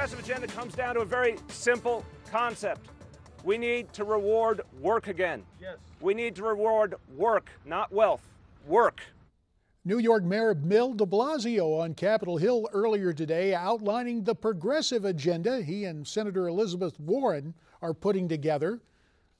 progressive agenda comes down to a very simple concept. We need to reward work again. Yes. We need to reward work, not wealth. Work. New York Mayor Bill de Blasio on Capitol Hill earlier today outlining the progressive agenda he and Senator Elizabeth Warren are putting together.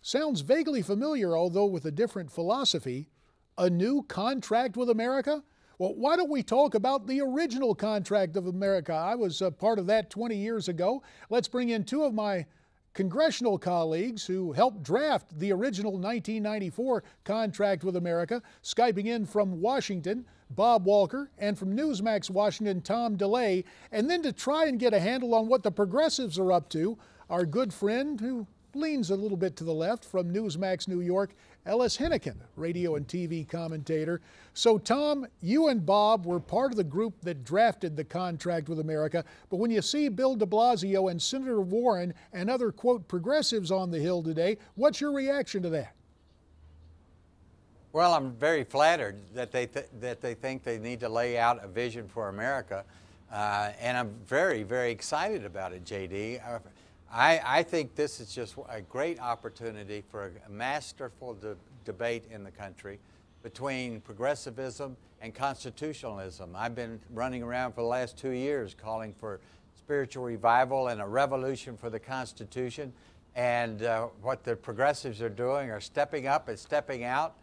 Sounds vaguely familiar, although with a different philosophy. A new contract with America? Well, why don't we talk about the original contract of America? I was a part of that 20 years ago. Let's bring in two of my congressional colleagues who helped draft the original 1994 contract with America. Skyping in from Washington, Bob Walker, and from Newsmax Washington, Tom DeLay. And then to try and get a handle on what the progressives are up to, our good friend who leans a little bit to the left from Newsmax New York, Ellis Henican, radio and TV commentator. So Tom, you and Bob were part of the group that drafted the contract with America, but when you see Bill de Blasio and Senator Warren and other, quote, progressives on the Hill today, what's your reaction to that? Well, I'm very flattered that they think they need to lay out a vision for America, and I'm very, very excited about it, JD. I think this is just a great opportunity for a masterful debate in the country between progressivism and constitutionalism. I've been running around for the last 2 years calling for spiritual revival and a revolution for the Constitution. And what the progressives are doing are stepping up and stepping out,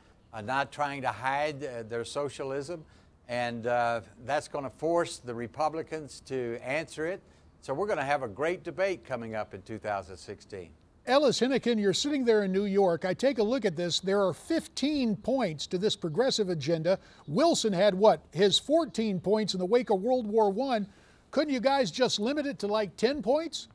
not trying to hide their socialism. And that's going to force the Republicans to answer it. So we're going to have a great debate coming up in 2016. Ellis Henican, you're sitting there in New York. I take a look at this. There are 15 points to this progressive agenda. Wilson had what? His 14 points in the wake of World War I. Couldn't you guys just limit it to like 10 points?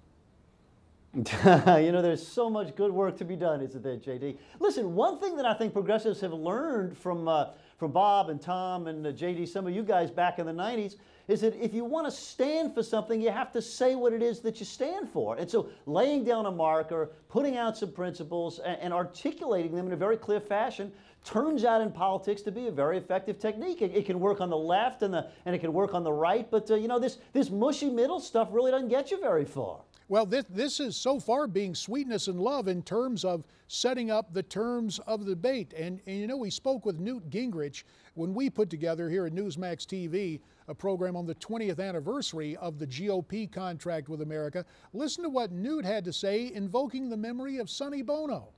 You know, there's so much good work to be done, isn't there, JD? Listen, one thing that I think progressives have learned from Bob and Tom and JD, some of you guys back in the 90s, is that if you want to stand for something, you have to say what it is that you stand for. And so laying down a marker, putting out some principles, and articulating them in a very clear fashion turns out in politics to be a very effective technique. It can work on the left and it can work on the right, but you know, this mushy middle stuff really doesn't get you very far. Well, this is so far being sweetness and love in terms of setting up the terms of the debate. And you know, we spoke with Newt Gingrich when we put together here at Newsmax TV a program on the 20th anniversary of the GOP contract with America. Listen to what Newt had to say, invoking the memory of Sonny Bono.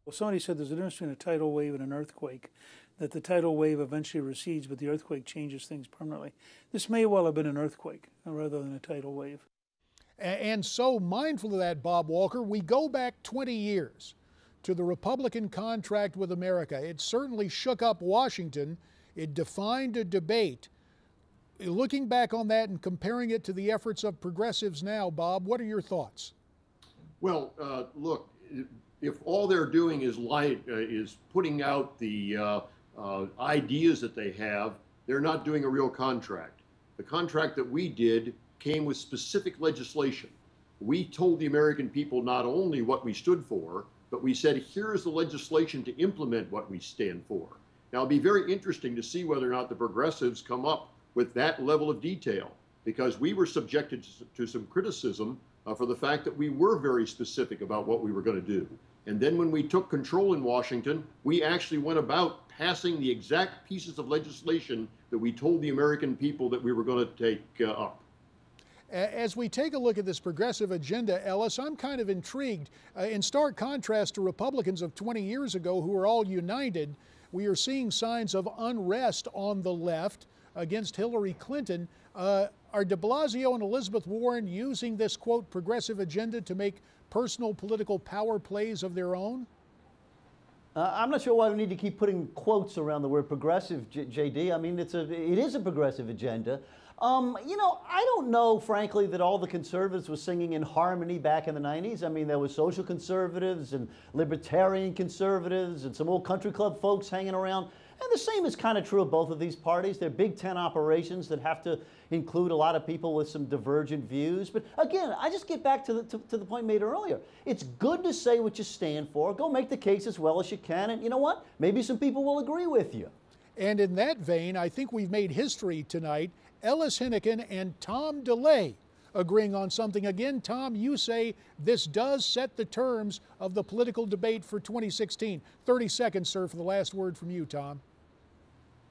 Well, somebody said there's a difference between a tidal wave and an earthquake, that the tidal wave eventually recedes, but the earthquake changes things permanently. This may well have been an earthquake rather than a tidal wave. And so mindful of that, Bob Walker, we go back 20 years to the Republican contract with America. It certainly shook up Washington. It defined a debate. Looking back on that and comparing it to the efforts of progressives now, Bob, what are your thoughts? Well, look, if all they're doing is putting out the ideas that they have, they're not doing a real contract. The contract that we did came with specific legislation. We told the American people not only what we stood for, but we said, here's the legislation to implement what we stand for. Now, it'll be very interesting to see whether or not the progressives come up with that level of detail, because we were subjected to some criticism for the fact that we were very specific about what we were going to do. And then when we took control in Washington, we actually went about passing the exact pieces of legislation that we told the American people that we were going to take up. As we take a look at this progressive agenda, Ellis, I'm kind of intrigued. In stark contrast to Republicans of 20 years ago who were all united, we are seeing signs of unrest on the left against Hillary Clinton. Are de Blasio and Elizabeth Warren using this, quote, progressive agenda to make personal political power plays of their own? I'm not sure why we need to keep putting quotes around the word progressive, JD. I mean, it is a progressive agenda. You know, I don't know, frankly, that all the conservatives were singing in harmony back in the 90s. I mean, there were social conservatives and libertarian conservatives and some old country club folks hanging around. And the same is kind of true of both of these parties. They're Big Ten operations that have to include a lot of people with some divergent views. But again, I just get back to the point made earlier. It's good to say what you stand for. Go make the case as well as you can. And you know what? Maybe some people will agree with you. And in that vein, I think we've made history tonight. Ellis Henican and Tom DeLay agreeing on something. Again, Tom, you say this does set the terms of the political debate for 2016. 30 seconds, sir, for the last word from you, Tom.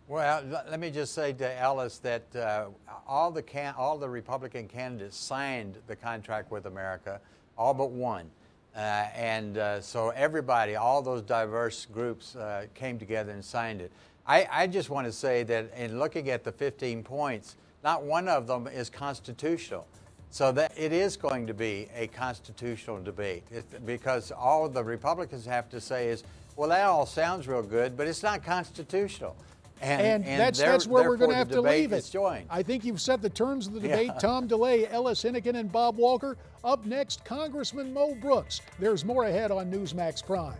Well, let me just say to Ellis that all the Republican candidates signed the contract with America, all but one. So everybody, all those diverse groups came together and signed it. I just want to say that in looking at the 15 points, not one of them is constitutional. So that it is going to be a constitutional debate because all the Republicans have to say is, well, that all sounds real good, but it's not constitutional. And that's where we're going to have to leave it. Joined. I think you've set the terms of the debate. Tom DeLay, Ellis Henican, and Bob Walker. Up next, Congressman Mo Brooks. There's more ahead on Newsmax Prime.